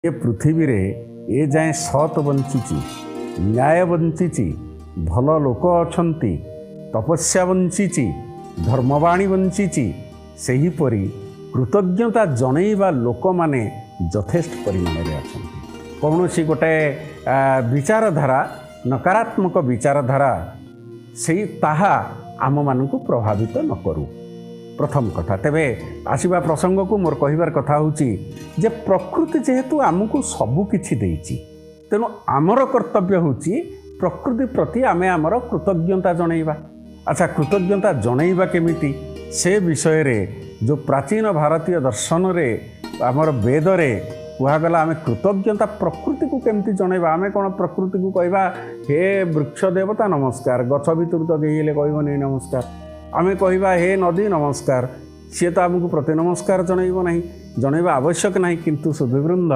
ए पृथ्वी रे ए जाए सत बंची न्याय बंची भल लोक अछंती तपस्या बंची धर्मवाणी बंची सेहीपरि कृतज्ञता जनैबा लोक माने यथेष्ट परिमाण में अच्छा कौन सी गोटे विचारधारा नकारात्मक विचारधारा से ताहा आम मानू प्रभावित न करू। प्रथम कथा तेबे आसवा प्रसंग को मोर कहबार कथा होची जे प्रकृति जेहेतु आमको सबू किछि देइछि तेणु आमर कर्तव्य होची प्रकृति प्रति आमे आमर कृतज्ञता जनैबा। अच्छा कृतज्ञता जनैबा केमिति से विषय रे जो प्राचीन भारतीय दर्शन रे आमर वेद रे कहगला आम कृतज्ञता प्रकृति को केमती जनैबा। आमे कौन प्रकृति को कहबा हे वृक्ष देवता नमस्कार गछ भितर तो गेले कहबनी नमस्कार आमे कहबा हे नदी नमस्कार सी तो आमको प्रति नमस्कार जनैब नहीं जनैबा आवश्यक नहीं किंतु सुधीवृंद